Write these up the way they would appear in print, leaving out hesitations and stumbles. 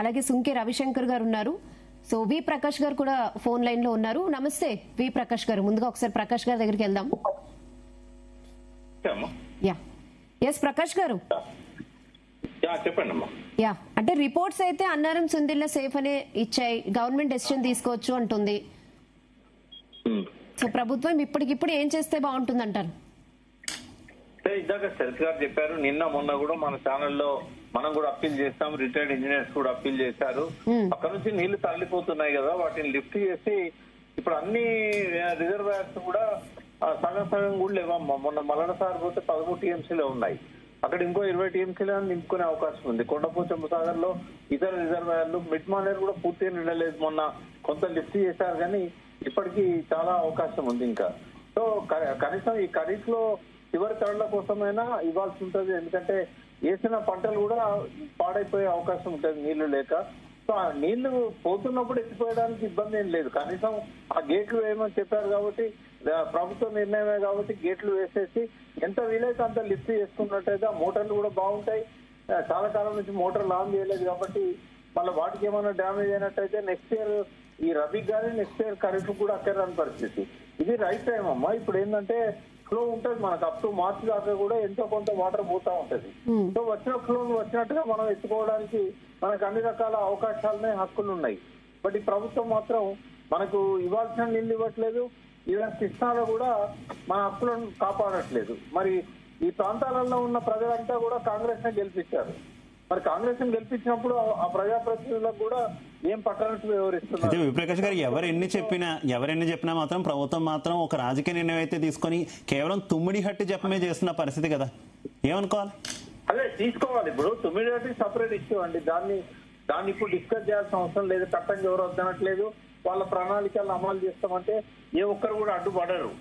అలాగే సుంకే రవిశంకర్ గారు ఉన్నారు. సో వి ప్రకాష్ గారు కూడా ఫోన్ లైన్ లో ఉన్నారు. నమస్తే వి ప్రకాష్ గారు. ముందుగా ఒకసారి ప్రకాష్ గారి దగ్గరికి వెళ్దాం. ఎస్ ప్రకాష్ గారు చెప్పండి. అంటే రిపోర్ట్స్ అయితే అన్నారం సుందిల్ల సేఫ్ అనే ఇచ్చాయి, గవర్నమెంట్ డెసిషన్ తీసుకోవచ్చు అంటుంది. సో ప్రభుత్వం ఇప్పటికిప్పుడు ఏం చేస్తే బాగుంటుంది అంటారు? ఇందాక శరత్ గారు చెప్పారు, నిన్న మొన్న కూడా మన ఛానల్లో మనం కూడా అప్పీల్ చేస్తాం, రిటైర్డ్ ఇంజనీర్స్ కూడా అప్పీల్ చేశారు. అక్కడ నుంచి నీళ్లు తరలిపోతున్నాయి కదా, వాటిని లిఫ్ట్ చేసి ఇప్పుడు అన్ని రిజర్వాయర్స్ కూడా సగం సగం కూడా లేవమ్మా. మొన్న మల్లన సార్ పోతే 13 టీఎంసీలో ఉన్నాయి, అక్కడ ఇంకో 20 టీఎంసీలో నింపుకునే అవకాశం ఉంది. కొండపోచమ్మ సాగర్ లో ఇతర రిజర్వాయర్లు మిడ్ మానేర్ కూడా పూర్తిగా నిండలేదు. మొన్న కొంత లిఫ్ట్ చేశారు కానీ ఇప్పటికీ చాలా అవకాశం ఉంది ఇంకా. సో కనీసం ఈ ఖరీఫ్ లో చివరి తరల కోసమైనా ఇవ్వాల్సి ఉంటుంది, ఎందుకంటే వేసిన పంటలు కూడా పాడైపోయే అవకాశం ఉంటుంది నీళ్లు లేక. సో ఆ నీళ్లు పోతున్నప్పుడు ఎత్తిపోయడానికి ఇబ్బంది ఏం లేదు, కనీసం ఆ గేట్లు వేయమని చెప్పారు కాబట్టి ప్రభుత్వ నిర్ణయమే కాబట్టి గేట్లు వేసేసి ఎంత వీలైతే అంత లిఫ్ట్ చేసుకున్నట్టయితే ఆ మోటార్లు కూడా బాగుంటాయి. చాలా కాలం నుంచి మోటార్లు ఆన్ చేయలేదు కాబట్టి మళ్ళీ వాటికి ఏమైనా డ్యామేజ్ అయినట్టయితే నెక్స్ట్ ఇయర్ ఈ రబీకి కానీ నెక్స్ట్ ఇయర్ ఖరీఫ్ కూడా అక్కర్రాని పరిస్థితి. ఇది రైట్ టైం అమ్మా. ఇప్పుడు ఏంటంటే ఫ్లో ఉంటుంది మనకు, అప్ టు మార్చి దాకా కూడా ఎంతో కొంత వాటర్ పోతా ఉంటది. సో వచ్చిన ఫ్లో వచ్చినట్టుగా మనం ఎత్తుకోవడానికి మనకు అన్ని రకాల అవకాశాలనే హక్కులు ఉన్నాయి. బట్ ఈ ప్రభుత్వం మాత్రం మనకు ఇవ్వాల్సిన నీళ్లు ఇవ్వట్లేదు, ఈవెన్ కృష్ణాలో కూడా మన హక్కులను కాపాడట్లేదు. మరి ఈ ప్రాంతాలలో ఉన్న ప్రజలంతా కూడా కాంగ్రెస్ నే గెలిపించారు. మరి కాంగ్రెస్ ని గెలిపించినప్పుడు ఆ ప్రజాప్రతినిధులకు కూడా ఏం పట్టనట్టు వివరిస్తున్నారు. విప్రకాష్ గారు ఎవరెన్ని చెప్పినా మాత్రం ప్రభుత్వం మాత్రం ఒక రాజకీయ నిర్ణయం అయితే తీసుకొని కేవలం తుమ్మిడి హట్టి చెప్పమే చేస్తున్న పరిస్థితి కదా, ఏమనుకోవాలి? అదే తీసుకోవాలి. ఇప్పుడు తుమ్మిడి హట్టి సపరేట్ ఇష్యూ అండి, దాన్ని ఇప్పుడు డిస్కస్ చేయాల్సిన అవసరం లేదు. చట్టం ఎవరు వద్దనట్లేదు, వాళ్ళ ప్రణాళికలను అమలు చేస్తామంటే ఏ ఒక్కరు కూడా అడ్డుపడరు.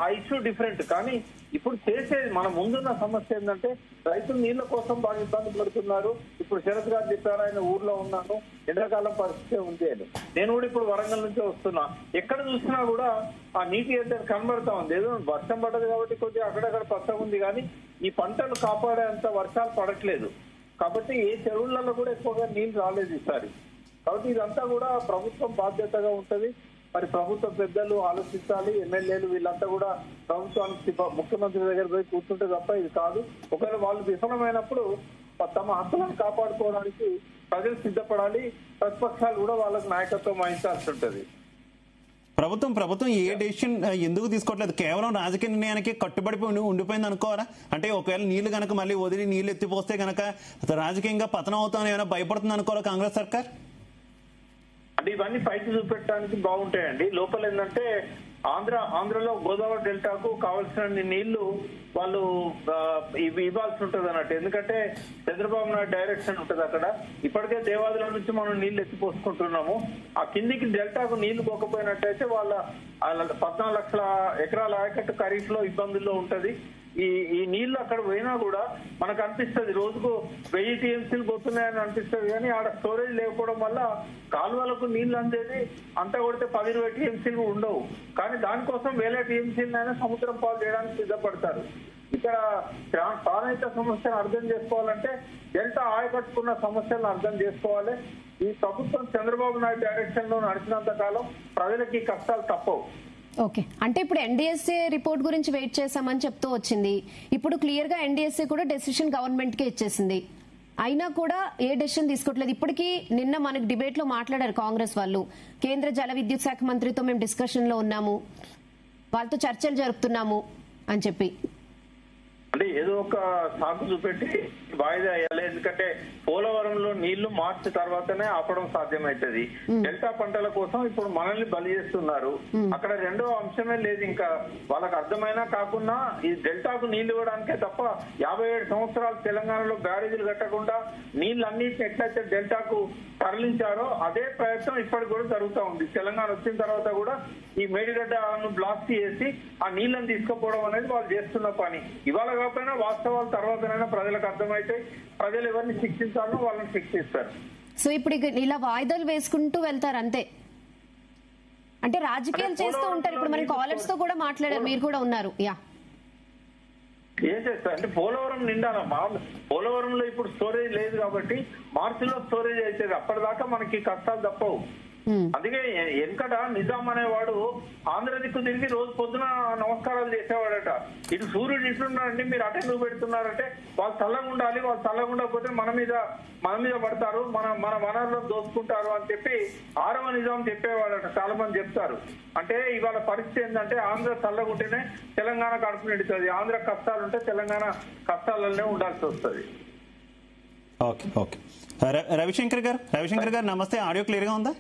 ఆ ఇష్యూ డిఫరెంట్. కానీ ఇప్పుడు చేసేది మన ముందున్న సమస్య ఏంటంటే రైతులు నీళ్ల కోసం బాగా ఇబ్బంది పడుతున్నారు. ఇప్పుడు శరత్ గారు చెప్పారు, ఆయన ఊర్లో ఉన్నాను, ఎండాకాలం పరిస్థితి ఉంది అని. నేను కూడా ఇప్పుడు వరంగల్ నుంచి వస్తున్నా, ఎక్కడ చూసినా కూడా ఆ నీటి ఎద్దరు కనబడతా ఉంది. ఏదో వర్షం పడదు కాబట్టి కొద్దిగా అక్కడక్కడ పచ్చగా ఉంది, కానీ ఈ పంటలు కాపాడేంత వర్షాలు పడట్లేదు. కాబట్టి ఏ చెరువులలో కూడా ఎక్కువగా నీళ్లు రాలేదు ఈసారి. కాబట్టి ఇదంతా కూడా ప్రభుత్వం బాధ్యతగా ఉంటది. మరి ప్రభుత్వ పెద్దలు ఆలోచించాలి, ఎమ్మెల్యేలు వీళ్ళంతా కూడా ప్రభుత్వానికి ముఖ్యమంత్రి దగ్గర పోయి కూర్చుంటే తప్ప ఇది కాదు. ఒకవేళ వాళ్ళు విఫలమైనప్పుడు తమ హక్కులను కాపాడుకోవడానికి ప్రజలు సిద్ధపడాలి, ప్రతిపక్షాలు కూడా వాళ్ళకి నాయకత్వం వహించాల్సి ఉంటుంది. ప్రభుత్వం ఏ డెసిషన్ ఎందుకు తీసుకోవట్లేదు? కేవలం రాజకీయ నిర్ణయానికి కట్టుబడిపోయి ఉండిపోయింది అనుకోవాలా? అంటే ఒకవేళ నీళ్లు కనుక మళ్ళీ వదిలి నీళ్లు ఎత్తిపోస్తే కనుక రాజకీయంగా పతనం అవుతామని ఏమైనా భయపడుతుంది అనుకోవాలా కాంగ్రెస్ సర్కార్? అంటే ఇవన్నీ పైకి చూపెట్టడానికి బాగుంటాయండి. లోపల ఏంటంటే ఆంధ్రలో గోదావరి డెల్టాకు కావాల్సిన నీళ్లు వాళ్ళు ఇవ్వాల్సి ఉంటుంది అన్నట్టు. ఎందుకంటే చంద్రబాబు నాయుడు డైరెక్షన్ ఉంటుంది అక్కడ. ఇప్పటికే దేవాదుల నుంచి మనం నీళ్లు ఎత్తిపోసుకుంటున్నాము. ఆ కిందికి డెల్టాకు నీళ్లు పోకపోయినట్టయితే వాళ్ళ 14 లక్షల ఎకరాల ఆయకట్టు ఖరీఫ్ లో ఇబ్బందుల్లో ఉంటది. ఈ నీళ్లు అక్కడ పోయినా కూడా మనకు అనిపిస్తుంది రోజుకు 1000 టీఎంసీలు పోతున్నాయని అనిపిస్తుంది, కానీ ఆడ స్టోరేజ్ లేకపోవడం వల్ల కాలువలకు నీళ్లు అందేది అంతా కొడితే 10-20 టీఎంసీలు ఉండవు. కానీ దానికోసం 1000 టీఎంసీలైనా సముద్రం పాలు చేయడానికి సిద్ధపడతారు. ఇక్కడ ప్రాణహిత సమస్యను అర్థం చేసుకోవాలంటే డెల్టా ఆయకట్టుకున్న సమస్యలను అర్థం చేసుకోవాలి. ఈ ప్రభుత్వం చంద్రబాబు నాయుడు డైరెక్షన్ లో నడిచినంత కాలం ప్రజలకి కష్టాలు తప్పవు. ఓకే, అంటే ఇప్పుడు ఎన్డీఎస్ఏ రిపోర్ట్ గురించి వెయిట్ చేశామని చెప్తూ వచ్చింది. ఇప్పుడు క్లియర్ గా ఎన్డీఎస్ఏ కూడా డెసిషన్ గవర్నమెంట్ కే ఇచ్చేసింది, అయినా కూడా ఏ డెసిషన్ తీసుకోవట్లేదు. ఇప్పటికీ నిన్న మనకు డిబేట్ లో మాట్లాడారు కాంగ్రెస్ వాళ్ళు, కేంద్ర జల విద్యుత్ శాఖ మంత్రితో మేము డిస్కషన్ లో ఉన్నాము, వాళ్ళతో చర్చలు జరుపుతున్నాము అని చెప్పి. అంటే ఏదో ఒక సాకు చూపెట్టి వాయిదా వేయాలి, ఎందుకంటే పోలవరంలో నీళ్లు మార్చి తర్వాతనే ఆపడం సాధ్యమవుతుంది. డెల్టా పంటల కోసం ఇప్పుడు మనల్ని బలి చేస్తున్నారు. అక్కడ రెండో అంశమే లేదు. ఇంకా వాళ్ళకి అర్థమైనా కాకుండా ఈ డెల్టాకు నీళ్లు ఇవ్వడానికే తప్ప 57 సంవత్సరాలు తెలంగాణలో బ్యారేజీలు కట్టకుండా నీళ్ళన్నిటిని ఎట్లయితే డెల్టాకు తరలించారో అదే ప్రయత్నం ఇప్పటికి కూడా జరుగుతూ ఉంది. తెలంగాణ వచ్చిన తర్వాత కూడా ఈ మేడిగడ్డను బ్లాస్ట్ చేసి ఆ నీళ్లను తీసుకుపోవడం అనేది వాళ్ళు చేస్తున్న పని. ఇవాళ కాకపోయినా వాస్తవాలు తర్వాతనైనా ప్రజలకు అర్థమైతే ప్రజలు ఎవరిని శిక్షించాలో వాళ్ళని శిక్షిస్తారు. సో ఇప్పుడు ఇలా వాయిదాలు వేసుకుంటూ వెళ్తారు అంతే. అంటే రాజకీయాలు చేస్తూ ఉంటారు. ఇప్పుడు మన కాలర్స్ తో కూడా మాట్లాడారు, మీరు కూడా ఉన్నారు. యా ఏం చేస్తారు అంటే పోలవరం నిండాల పోలవరంలో ఇప్పుడు స్టోరేజ్ లేదు కాబట్టి మార్చిలో స్టోరేజ్ అవుతుంది. అప్పటిదాకా మనకి కష్టాలు తప్పవు. అందుకే వెనకట నిజాం అనేవాడు ఆంధ్ర దిక్కు తిరిగి రోజు పొద్దున నమస్కారాలు చేసేవాడట. ఇటు సూర్యుడు ఇట్లున్నాడండి, మీరు అటెందుకు పెడుతున్నారంటే వాళ్ళు చల్లగా ఉండాలి, వాళ్ళు చల్లగా ఉండకపోతే మన మీద పడతారు, మన వనరులను దోచుకుంటారు అని చెప్పి 6వ నిజాం చెప్పేవాడట. చాలా మంది చెప్తారు. అంటే ఇవాళ పరిస్థితి ఏంటంటే ఆంధ్ర చల్లగా ఉంటేనే తెలంగాణ కడుపు నిండుతుంది, ఆంధ్ర కష్టాలు ఉంటే తెలంగాణ కష్టాలనే ఉండాల్సి వస్తుంది. ఓకే ఓకే రవిశంకర్ గారు నమస్తే. ఆడియో క్లియర్గా ఉందా?